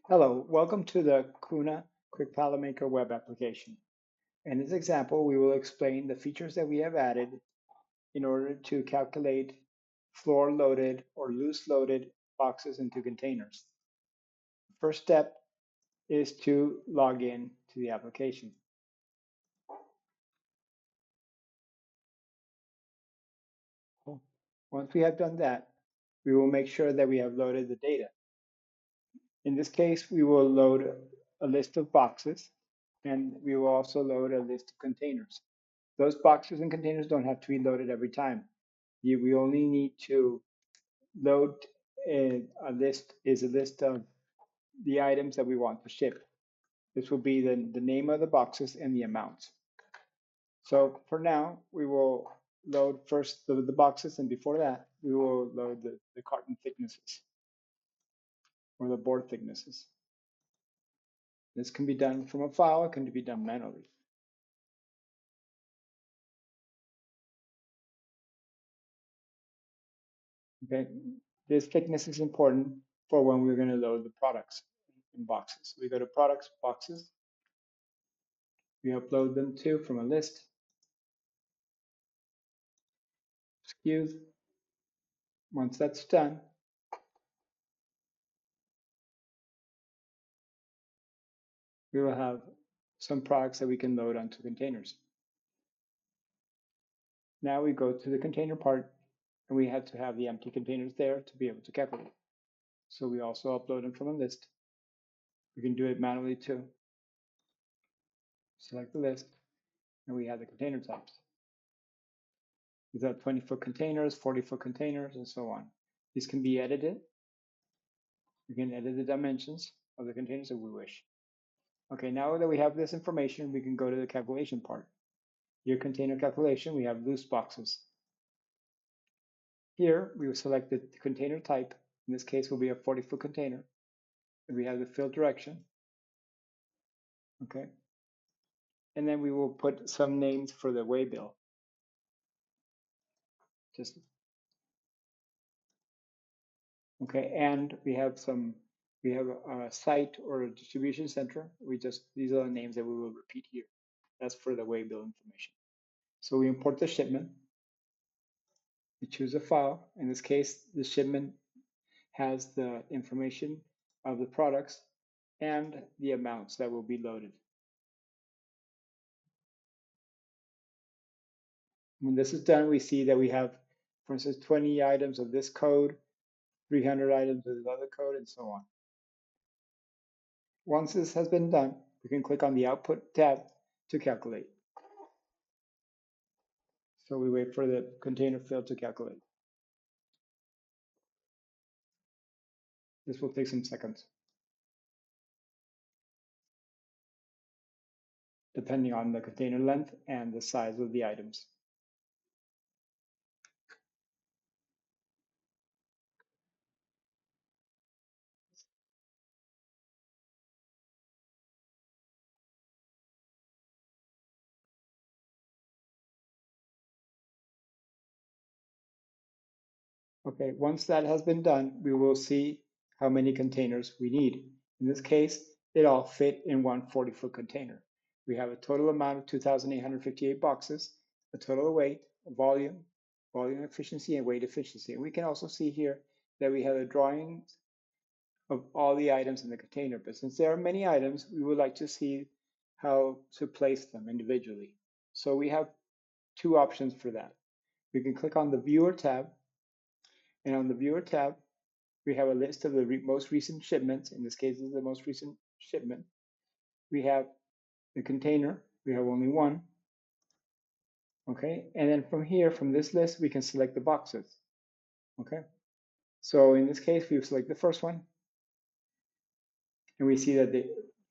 Hello, welcome to the Kuna Quick Palette Maker web application. In this example, we will explain the features that we have added in order to calculate floor loaded or loose loaded boxes into containers. First step is to log in to the application. Once we have done that, we will make sure that we have loaded the data. In this case, we will load a list of boxes, and we will also load a list of containers. Those boxes and containers don't have to be loaded every time. We only need to load a list of the items that we want to ship. This will be the name of the boxes and the amounts. So for now, we will load first the boxes, and before that, we will load the carton thicknesses or the board thicknesses. This can be done from a file, it can be done manually. Okay, this thickness is important for when we're going to load the products in boxes. We go to products, boxes, we upload them to from a list, SKUs. Once that's done, we will have some products that we can load onto containers. Now we go to the container part, and we have to have the empty containers there to be able to calculate. So we also upload them from a list. We can do it manually too. Select the list, and we have the container types. We've got 20-foot containers, 40-foot containers, and so on. These can be edited. We can edit the dimensions of the containers if we wish. Okay, now that we have this information, we can go to the calculation part. Your container calculation, we have loose boxes. Here, we will select the container type. In this case, will be a 40-foot container. And we have the fill direction. Okay. And then we will put some names for the waybill. Just okay. And we have a site or a distribution center. These are the names that we will repeat here. That's for the waybill information. So we import the shipment. We choose a file. In this case, the shipment has the information of the products and the amounts that will be loaded. When this is done, we see that we have, for instance, 20 items of this code, 300 items of this other code, and so on. Once this has been done, we can click on the Output tab to calculate. So we wait for the container fill to calculate. This will take some seconds, depending on the container length and the size of the items. Okay, once that has been done, we will see how many containers we need. In this case, it all fit in one 40-foot container. We have a total amount of 2,858 boxes, a total weight, volume, volume efficiency, and weight efficiency. And we can also see here that we have a drawing of all the items in the container. But since there are many items, we would like to see how to place them individually. So we have two options for that. We can click on the Viewer tab, and on the Viewer tab, we have a list of the most recent shipments. In this case, this is the most recent shipment. We have the container. We have only one. Okay, and then from here, from this list, we can select the boxes. Okay, so in this case, we select the first one, and we see that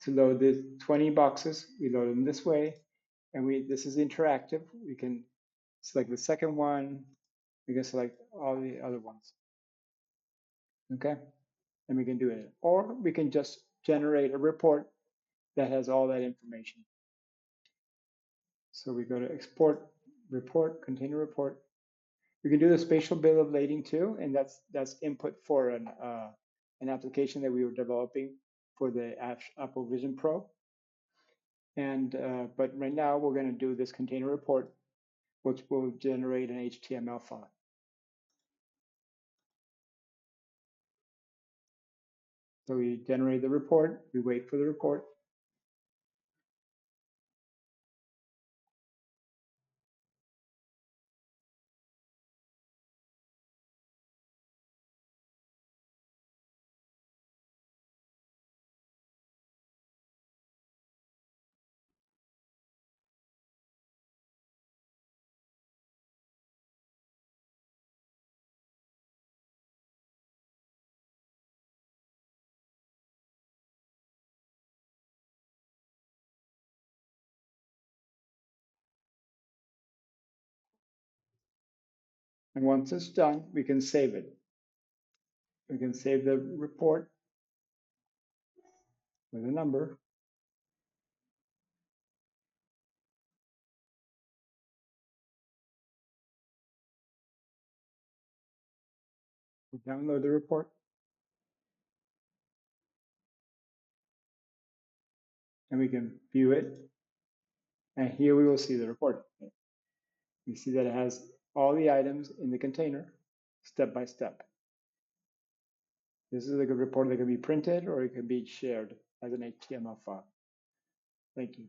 to load the 20 boxes, we load them this way, and this is interactive. We can select the second one. We can select all the other ones. Okay, and we can do it, or we can just generate a report that has all that information. So we go to export report, container report. We can do the spatial bill of lading too, and that's input for an application that we were developing for the Apple Vision Pro. And but right now we're going to do this container report, which will generate an HTML file. So we generate the report, we wait for the report. And once it's done, we can save it. We can save the report with a number. We download the report. And we can view it. And here we will see the report. We see that it has all the items in the container, step by step. This is like a report that can be printed or it can be shared as an HTML file. Thank you.